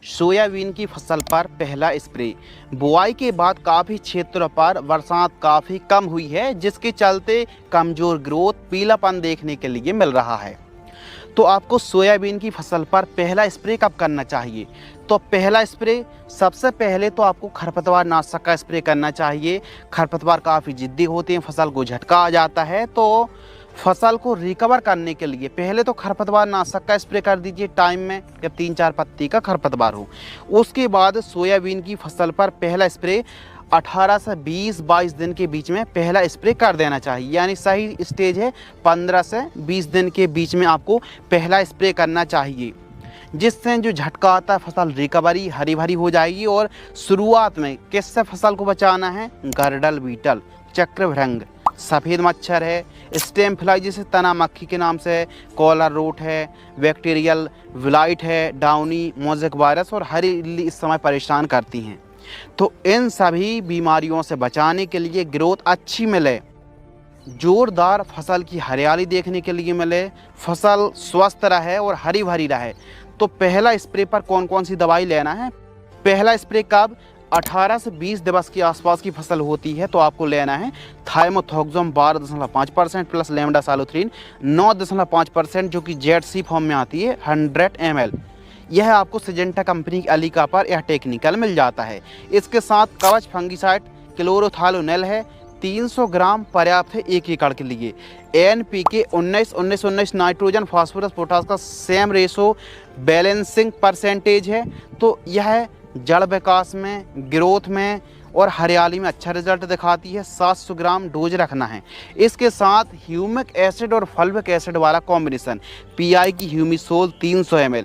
Soybean की फसल पर पहला स्प्रे। बुआई के बाद काफ़ी क्षेत्रों पर बरसात काफ़ी कम हुई है, जिसके चलते कमज़ोर ग्रोथ, पीलापन देखने के लिए मिल रहा है। तो आपको सोयाबीन की फसल पर पहला स्प्रे कब करना चाहिए? तो पहला स्प्रे सबसे पहले तो आपको खरपतवार नाशक का स्प्रे करना चाहिए। खरपतवार काफ़ी ज़िद्दी होते हैं, फसल को झटका आ जाता है, तो फसल को रिकवर करने के लिए पहले तो खरपतवार नाशक का स्प्रे कर दीजिए टाइम में, जब 3-4 पत्ती का खरपतवार हो। उसके बाद सोयाबीन की फसल पर पहला स्प्रे 18 से 20-22 दिन के बीच में पहला स्प्रे कर देना चाहिए। यानी सही स्टेज है 15 से 20 दिन के बीच में आपको पहला स्प्रे करना चाहिए, जिससे जो झटका आता है फसल रिकवरी हरी भरी हो जाएगी। और शुरुआत में किससे फसल को बचाना है? गर्डल बीटल, चक्रभृंग, सफ़ेद मच्छर है, स्टेम फ्लाई जिसे तना मक्खी के नाम से है, कॉलर रोट है, बैक्टीरियल विलाइट है, डाउनी मोज़ेक वायरस और हरी इल्ली इस समय परेशान करती हैं। तो इन सभी बीमारियों से बचाने के लिए ग्रोथ अच्छी मिले, जोरदार फसल की हरियाली देखने के लिए मिले, फसल स्वस्थ रहे और हरी भरी रहे, तो पहला स्प्रे पर कौन कौन सी दवाई लेना है? पहला स्प्रे कब? 18 से 20 दिवस के आसपास की फसल होती है तो आपको लेना है थाइमोथोक्सम 12.5% प्लस लेमडासालोथ्रीन 9.5%, जो कि जेड-सी फॉर्म में आती है 100 ml। यह आपको सिजेंटा कंपनी की अलीका पर यह टेक्निकल मिल जाता है। इसके साथ कवच फंगिसाइड क्लोरोथालोनेल है, 300 ग्राम पर्याप्त है 1 एकड़ के लिए। NPK 19-19-19 नाइट्रोजन फास्फोरस पोटास का सेम रेशो बैलेंसिंग परसेंटेज है, तो यह जड़ विकास में, ग्रोथ में और हरियाली में अच्छा रिजल्ट दिखाती है। 700 ग्राम डोज रखना है। इसके साथ ह्यूमिक एसिड और फल्विक एसिड वाला कॉम्बिनेशन PI की ह्यूमिसोल 300 ml,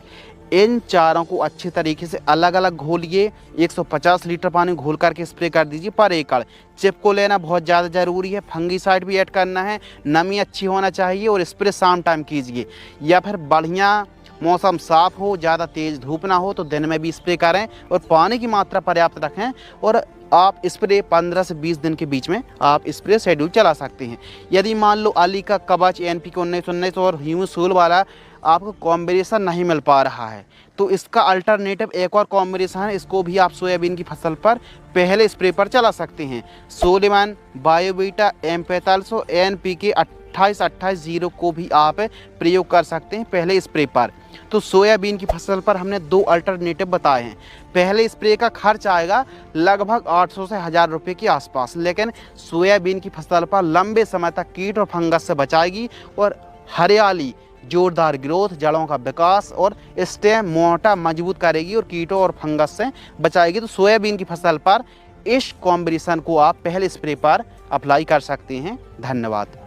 इन चारों को अच्छे तरीके से अलग अलग घोलिए। 150 लीटर पानी घोल करके स्प्रे कर दीजिए पर एकड़। चिप को लेना बहुत ज़्यादा ज़रूरी है। फंगीसाइड भी ऐड करना है, नमी अच्छी होना चाहिए और स्प्रे शाम टाइम कीजिए, या फिर बढ़िया मौसम साफ़ हो, ज़्यादा तेज़ धूप ना हो तो दिन में भी स्प्रे करें और पानी की मात्रा पर्याप्त रखें। और आप स्प्रे 15 से 20 दिन के बीच में आप स्प्रे शेड्यूल चला सकते हैं। यदि मान लो अली का कवच NPK 19-19 और ह्यूमिसोल वाला आपको कॉम्बिनेशन नहीं मिल पा रहा है, तो इसका अल्टरनेटिव एक और कॉम्बिनेशन है, इसको भी आप सोयाबीन की फसल पर पहले स्प्रे पर चला सकते हैं। सोलेमन, बायोवीटा, एम्पेताल्सो, NPK 28-28-0 को भी आप प्रयोग कर सकते हैं पहले स्प्रे पर। तो सोयाबीन की फसल पर हमने 2 अल्टरनेटिव बताए हैं। पहले स्प्रे का खर्च आएगा लगभग 800 से 1000 रुपये के आसपास, लेकिन सोयाबीन की फसल पर लंबे समय तक कीट और फंगस से बचाएगी और हरियाली, जोरदार ग्रोथ, जड़ों का विकास और स्टेम मोटा मजबूत करेगी और कीटों और फंगस से बचाएगी। तो सोयाबीन की फसल पर इस कॉम्बिनेशन को आप पहले स्प्रे पर अप्लाई कर सकते हैं। धन्यवाद।